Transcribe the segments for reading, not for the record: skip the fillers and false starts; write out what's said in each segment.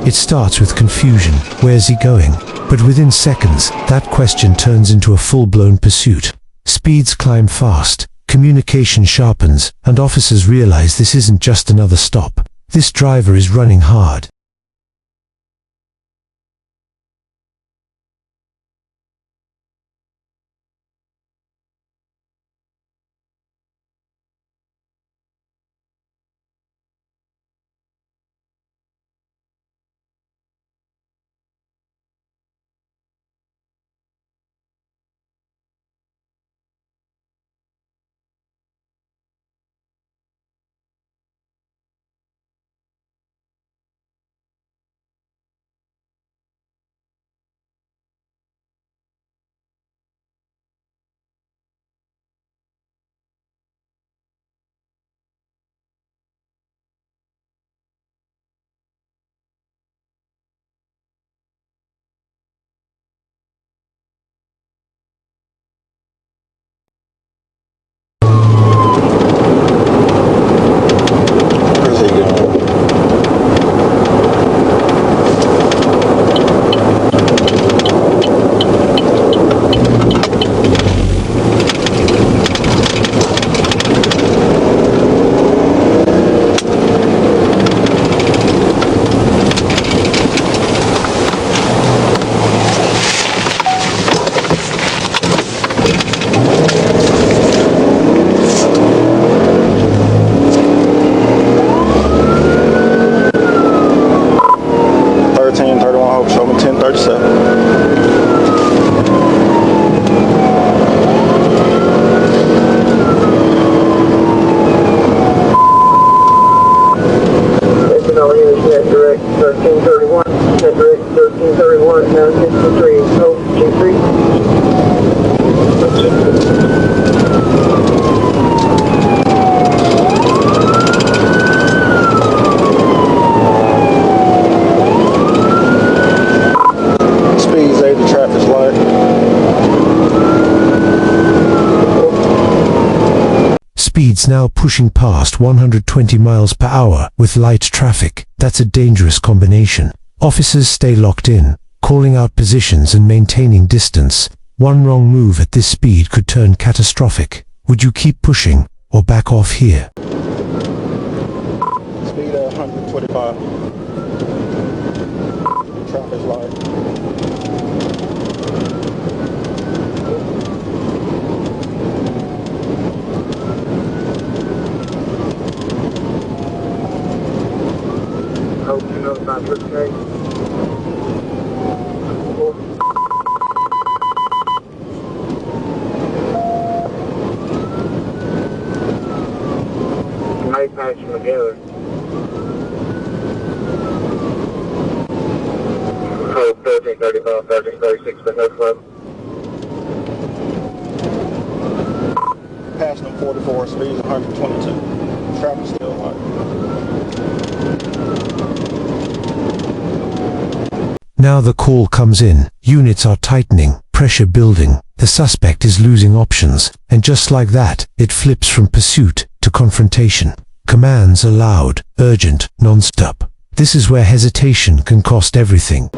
It starts with confusion. Where's he going? But within seconds, that question turns into a full-blown pursuit. Speeds climb fast, communication sharpens, and officers realize this isn't just another stop. This driver is running hard. Speeds now pushing past 120 miles per hour with light traffic. That's a dangerous combination. Officers stay locked in, calling out positions and maintaining distance. One wrong move at this speed could turn catastrophic. Would you keep pushing or back off here? Speed 125. Traffic light. Hope you know about this case. May patch them together. Code 1335, 1336, but no club. Passing them 44, speed 122. Traffic still light. Now the call comes in. Units are tightening, pressure building. The suspect is losing options, and just like that, it flips from pursuit to confrontation. Commands are loud, urgent, non-stop. This is where hesitation can cost everything.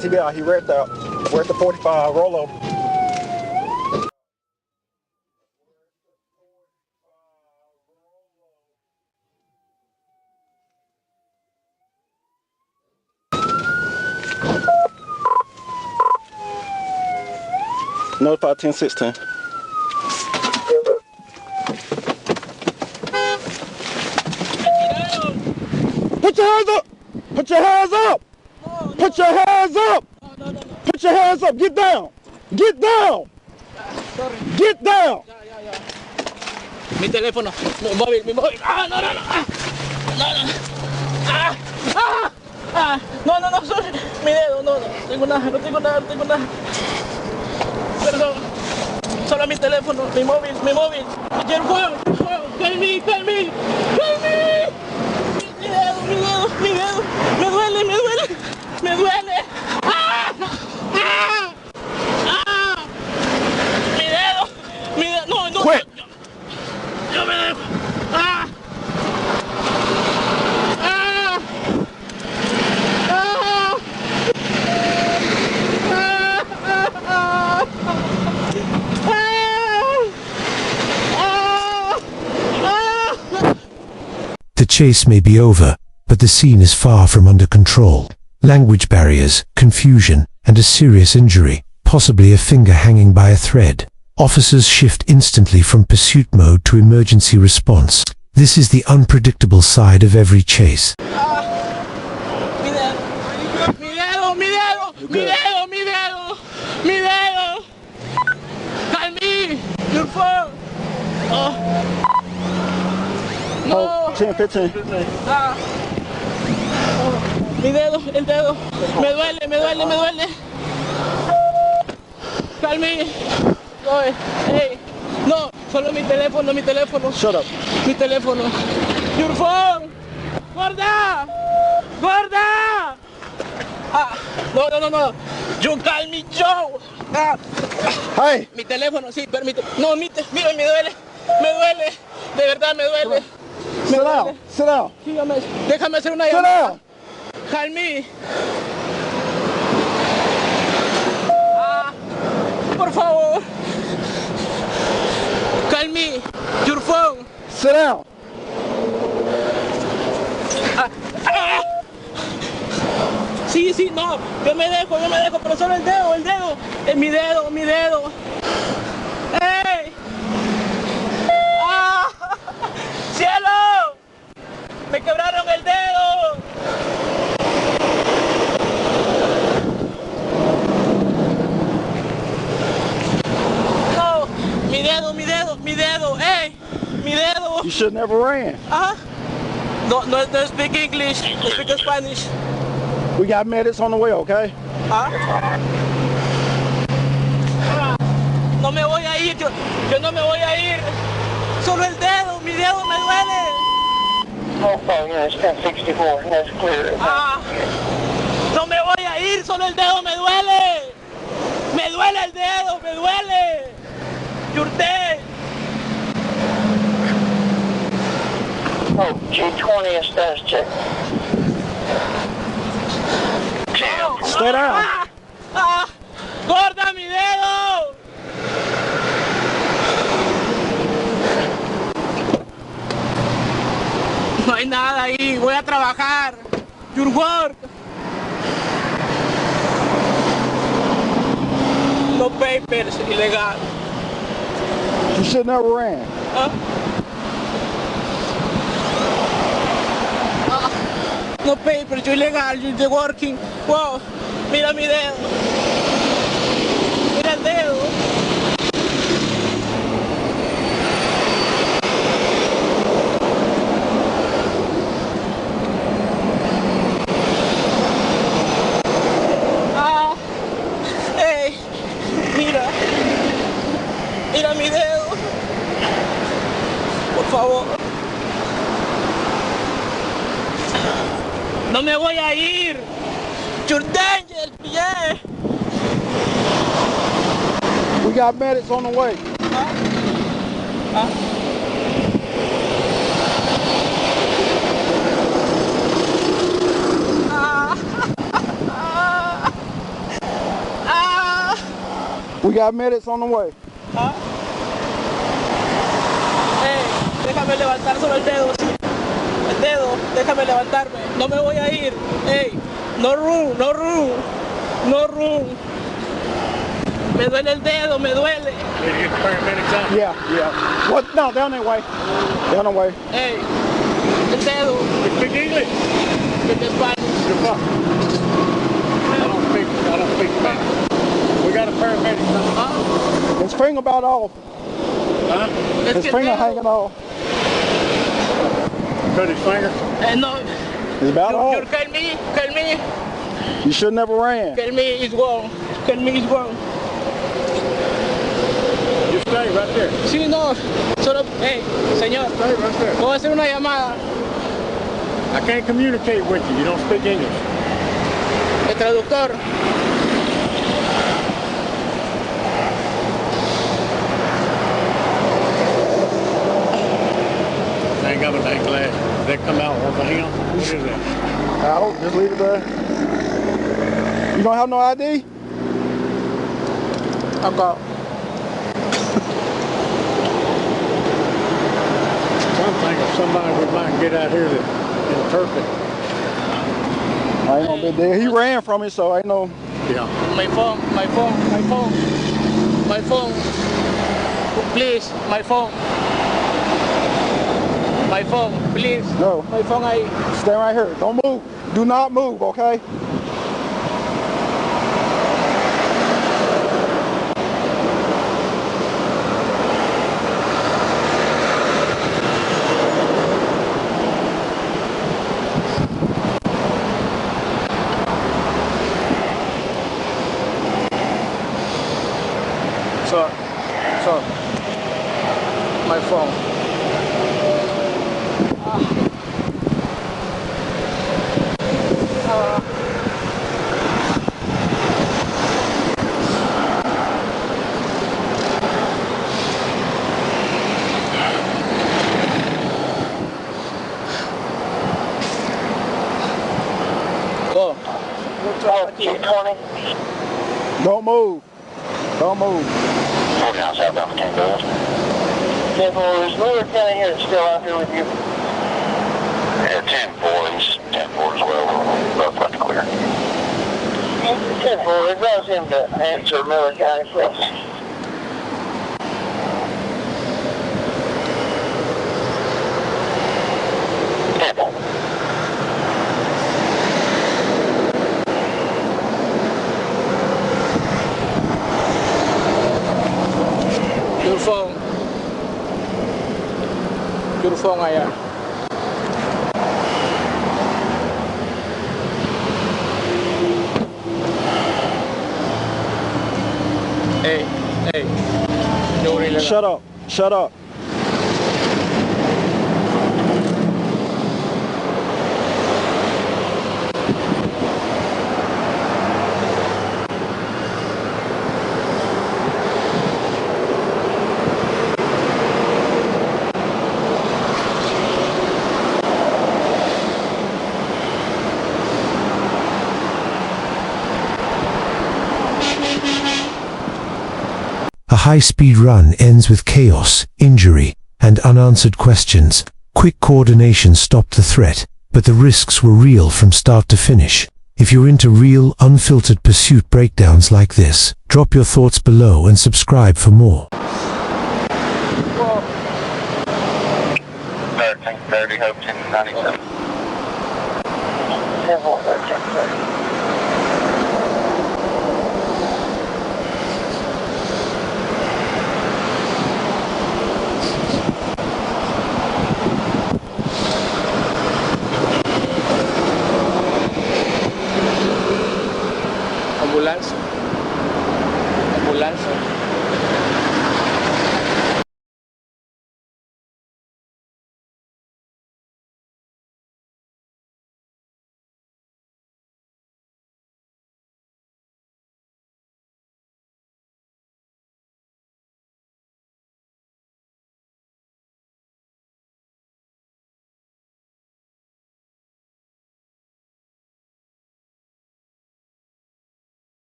TBI, he read the 45 rollover. Notify 1016. Put your hands up! Put your hands up! Put your hands up! Put your hands up! Get down! Get down! Get down! Mi teléfono, mi móvil. Ah, no. No, sorry. Mi dedo, no tengo nada. Perdón. Solo mi teléfono, mi móvil. Ayer juego. Help me. The chase may be over, but the scene is far from under control. Language barriers, confusion, and a serious injury, possibly a finger hanging by a thread. Officers shift instantly from pursuit mode to emergency response. This is the unpredictable side of every chase. Mi dedo, mi dedo, mi dedo, mi dedo, mi dedo, mi dedo. Help me, your phone. Oh. No. 10, 15. Ah. Oh. Mi dedo, el dedo. Me duele, me duele, me duele. Help me. No, hey. No, solo mi teléfono, mi teléfono. Shut up. Mi teléfono. Your phone. Gorda. Gorda. Ah, no, no, no, no. You call me Joe. Ah. Hey. Mi teléfono, sí, permite. No, mira, me duele. Me duele. De verdad me duele. Sit down. Sit down. Déjame hacer una Sit llamada. down. Help me. Ah, por favor. Call me. Your phone. Sit down. Ah. Sí, sí, no. Yo me dejo, pero solo el dedo, el dedo. Mi dedo, mi dedo. ¡Ey! ¡Ah! ¡Cielo! ¡Me quebraron el dedo! No, mi dedo, mi dedo, mi dedo, ¡ey! Mi dedo. You should never ran. Ajá. No, no speak English, no speak Spanish. We got medics on the way, okay? ¿Ah? No me voy a ir, yo no me voy a ir. Solo el dedo, mi dedo me duele. Oh, yeah, it's 1064. That's clear. Ah, no me voy a ir, solo el dedo me duele. Me duele el dedo, me duele. Yurte. Oh, G20 status check. Stay down. Ah, ah, gorda mi dedo. No hay nada ahí, voy a trabajar. Your work. No papers, ilegal. You should never ran. ¿Ah? Ah, no papers, yo ilegal, you're working. Wow, mira mi dedo. Mira el dedo. Mira mi dedo. Por favor. No me voy a ir. You're dangerous, yeah. We got medics on the way. ¿Ah? ¿Ah? We got medics on the way. ¿Ah? Déjame levantar solo el dedo, sí. El dedo, déjame levantarme. No me voy a ir. Hey, no room, no room, no room. Me duele el dedo, me duele. Yeah, yeah. What? No, down that way. Down the way. Hey, el dedo. You speak English? Speak Spanish. You're fucked. I don't speak Spanish. We got a paramedic coming. ¿Ah? His finger about off. Huh? Es His que el finger dedo. hanging off. Cut his finger? No. It's about You off. call me. You should never ran. Call me is wrong. Call me is wrong. You stay right there. Sí, no. Solo, hey, señor. Stay right there. Voy a hacer una llamada. I can't communicate with you. You don't speak English. El traductor. I ain't got a night glass. Does that come out over him? What is that? Out. Just leave it there. You don't have no ID? Acá. Some things somebody we might get out here that interpret. I ain't no big deal. He ran from it, so I know. Yeah. My phone. Please, my phone. My phone, please. No. My phone ahí. Stay right here. Don't move. Do not move, okay? So, my phone. Go. Don't move. Don't move. 4 down southbound 10 goes. 10-4, is Miller County here still out here with you? Yeah, 10-4, he's 10-4 as well. We're both left to clear. 10-4, advise him to answer Miller County, please. Your phone allá. Hey. Shut up. Shut up. A high-speed run ends with chaos, injury, and unanswered questions. Quick coordination stopped the threat, but the risks were real from start to finish. If you're into real, unfiltered pursuit breakdowns like this, drop your thoughts below and subscribe for more. 1330, Hope 1097. 10-4, 13-30. Ambulance.